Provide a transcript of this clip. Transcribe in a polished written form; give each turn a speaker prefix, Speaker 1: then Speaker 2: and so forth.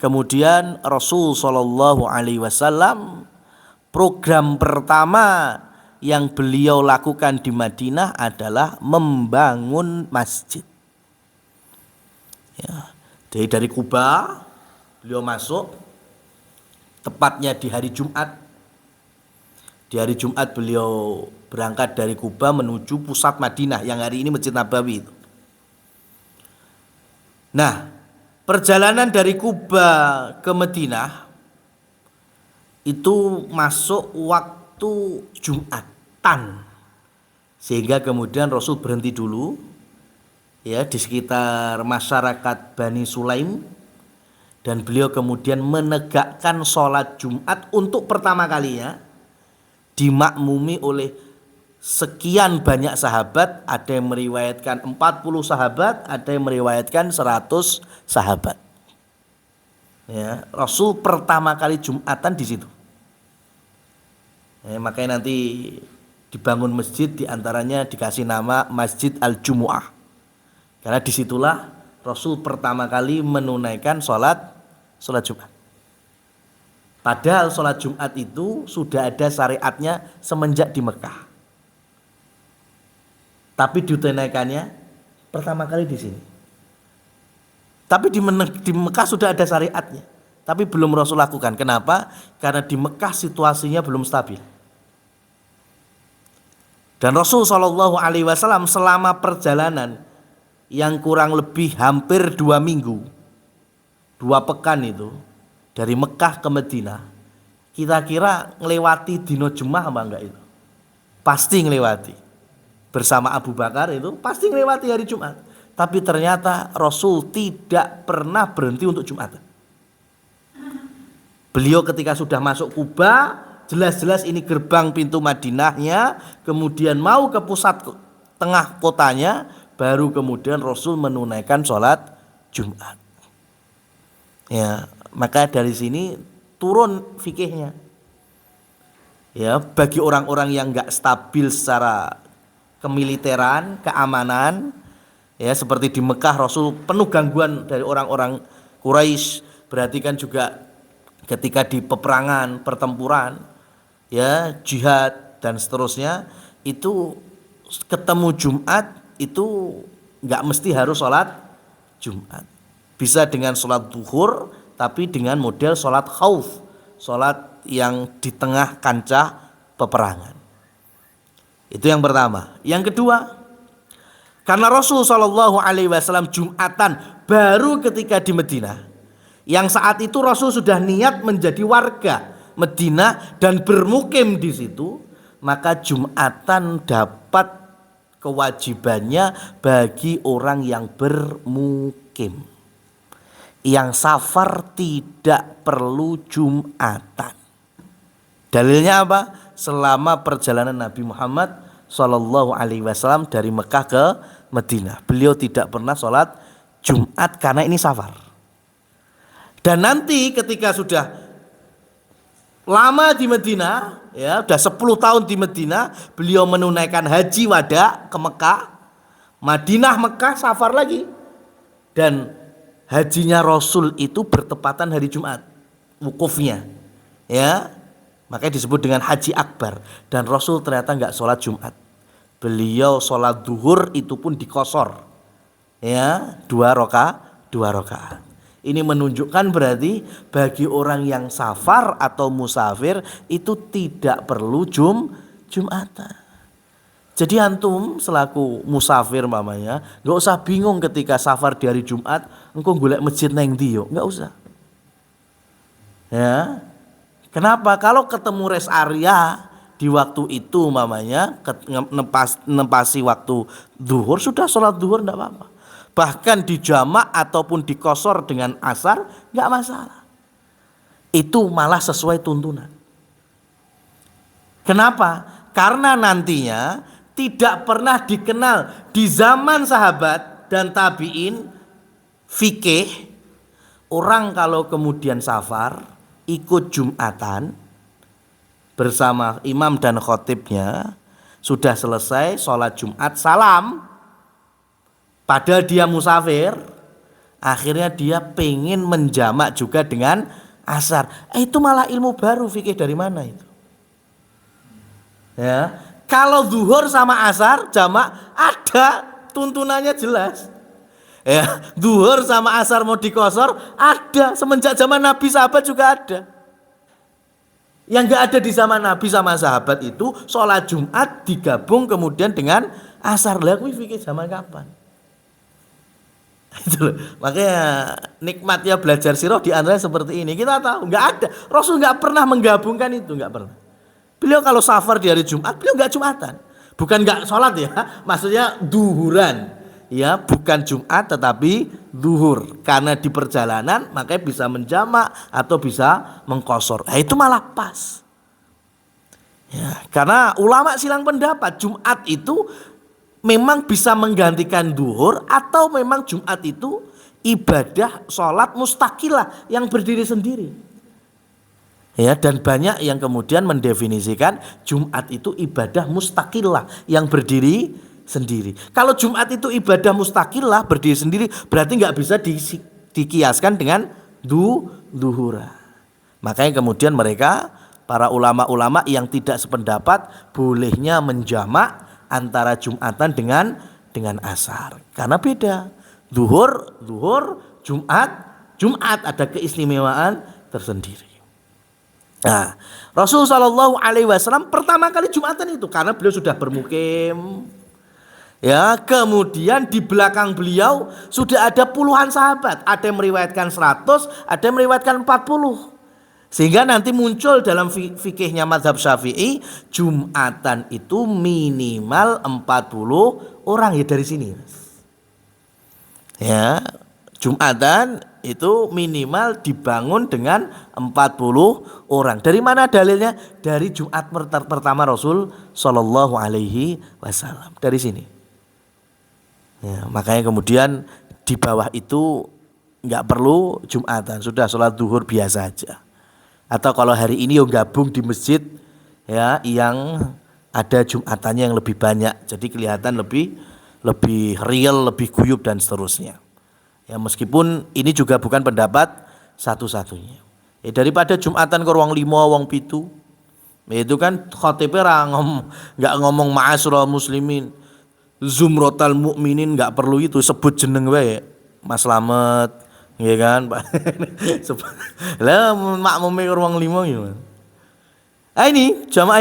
Speaker 1: kemudian Rasul Shallallahu Alaihi Wasallam program pertama yang beliau lakukan di Madinah adalah membangun masjid. Ya, jadi dari Kuba beliau masuk, tepatnya di hari Jumat. Di hari Jumat beliau berangkat dari Kuba menuju pusat Madinah yang hari ini Masjid Nabawi itu. Nah, perjalanan dari Kuba ke Madinah itu masuk waktu Jumatan, sehingga kemudian Rasul berhenti dulu ya di sekitar masyarakat Bani Sulaim, dan beliau kemudian menegakkan sholat Jumat untuk pertama kalinya dimakmumi oleh sekian banyak sahabat. Ada yang meriwayatkan 40 sahabat, ada yang meriwayatkan 100 sahabat. Ya, Rasul pertama kali Jumatan di situ. Ya, makanya nanti dibangun masjid, diantaranya dikasih nama Masjid Al-Jumu'ah, karena disitulah Rasul pertama kali menunaikan sholat Jumat. Padahal sholat Jumat itu sudah ada syariatnya semenjak di Mekah, tapi ditunaikannya pertama kali di sini. Tapi di Mekah sudah ada syariatnya, tapi belum Rasul lakukan. Kenapa? Karena di Mekah situasinya belum stabil. Dan Rasul Shallallahu Alaihi Wasallam selama perjalanan yang kurang lebih hampir 2 minggu, 2 pekan itu, dari Mekah ke Madinah, kira-kira ngelewati dino Jumat apa enggak itu? Pasti ngelewati. Bersama Abu Bakar itu pasti ngelewati hari Jumat. Tapi ternyata Rasul tidak pernah berhenti untuk Jumatan. Beliau ketika sudah masuk Kuba, jelas-jelas ini gerbang pintu Madinahnya, kemudian mau ke pusat tengah kotanya, baru kemudian Rasul menunaikan sholat Jumat. Ya, maka dari sini turun fikihnya. Ya, bagi orang-orang yang enggak stabil secara kemiliteran, keamanan, ya seperti di Mekah Rasul penuh gangguan dari orang-orang Quraisy. Berarti kan juga ketika di peperangan, pertempuran, ya jihad dan seterusnya, itu ketemu Jumat itu nggak mesti harus sholat Jumat. Bisa dengan sholat duhur, tapi dengan model sholat khauf, sholat yang di tengah kancah peperangan. Itu yang pertama. Yang kedua, karena Rasul Shallallahu Alaihi Wasallam Jumatan baru ketika di Madinah, yang saat itu Rasul sudah niat menjadi warga Madinah dan bermukim di situ, maka Jumatan dapat kewajibannya bagi orang yang bermukim. Yang safar tidak perlu Jumatan. Dalilnya apa? Selama perjalanan Nabi Muhammad Sallallahu Alaihi Wasallam dari Mekah ke Madinah, beliau tidak pernah sholat Jumat karena ini safar. Dan nanti ketika sudah lama di Madinah, ya sudah 10 tahun di Madinah, beliau menunaikan haji wada ke Mekah, Madinah Mekah safar lagi, dan hajinya Rasul itu bertepatan hari Jumat, wukufnya, ya. Makanya disebut dengan haji akbar. Dan Rasul ternyata nggak sholat Jumat. Beliau sholat duhur itu pun dikosor, ya 2 rakaat. Ini menunjukkan berarti bagi orang yang safar atau musafir itu tidak perlu Jumatan. Jadi antum selaku musafir mamanya nggak usah bingung ketika safar di hari Jumat, engkau golek masjid neng ndi yo, nggak usah. Ya. Kenapa? Kalau ketemu rest area di waktu itu mamanya nempasi waktu duhur, sudah sholat duhur enggak apa-apa. Bahkan di jamak ataupun dikosor dengan asar enggak masalah. Itu malah sesuai tuntunan. Kenapa? Karena nantinya tidak pernah dikenal di zaman sahabat dan tabi'in fikih orang kalau kemudian safar ikut Jumatan bersama imam dan khotibnya, sudah selesai sholat Jumat salam, padahal dia musafir Akhirnya dia pengen menjamak juga dengan asar. Itu malah ilmu baru, fikih dari mana itu? Ya, kalau zuhur sama asar jamak ada tuntunannya jelas. Ya, zuhur sama asar mau dikosor ada semenjak zaman Nabi sahabat juga ada. Yang nggak ada di zaman Nabi sama sahabat itu sholat Jumat digabung kemudian dengan asar. Lah kuwi fikih zaman kapan? Itu loh. Makanya nikmatnya belajar sirah di antara seperti ini. Kita tahu nggak ada. Rasul nggak pernah menggabungkan itu, nggak pernah. Beliau kalau safar di hari Jumat, beliau nggak Jumatan. Bukan nggak sholat ya, maksudnya duhuran. Ya, bukan Jumat tetapi duhur. Karena di perjalanan makanya bisa menjamak atau bisa mengkosor. Nah, itu malah pas. Ya, karena ulama silang pendapat Jumat itu memang bisa menggantikan duhur atau memang Jumat itu ibadah sholat mustaqilah yang berdiri sendiri. Ya, dan banyak yang kemudian mendefinisikan Jumat itu ibadah mustaqillah yang berdiri sendiri. Kalau Jumat itu ibadah mustaqillah berdiri sendiri berarti nggak bisa dikiaskan dengan duhura. Makanya kemudian mereka para ulama-ulama yang tidak sependapat bolehnya menjamak antara Jumatan dengan asar. Karena beda. Zuhur, Jumat ada keistimewaan tersendiri. Nah, Rasulullah SAW pertama kali Jumatan itu karena beliau sudah bermukim. Ya, kemudian di belakang beliau sudah ada puluhan sahabat. Ada yang meriwayatkan 100, ada yang meriwayatkan 40. Sehingga nanti muncul dalam fikihnya mazhab Syafi'i, Jumatan itu minimal 40 orang ya dari sini. Ya, Jumatan itu minimal dibangun dengan 40 orang. Dari mana dalilnya? Dari Jumat pertama Rasul Shallallahu Alaihi Wasallam. Dari sini. Ya, makanya kemudian di bawah itu nggak perlu Jumatan, sudah sholat duhur biasa aja. Atau kalau hari ini yo gabung di masjid ya yang ada Jumatannya yang lebih banyak. Jadi kelihatan lebih real, lebih guyup dan seterusnya. Ya meskipun ini juga bukan pendapat satu-satunya. Daripada Jumatan ke ruang 5, wong 7. Itu kan khotibnya nggak ngomong ma'asyiral muslimin, zumratal mukminin, nggak perlu itu, sebut jeneng wae Mas Slamet, ya kan Pak. Lah makmume ke ruang 5 gimana? Ini jamaah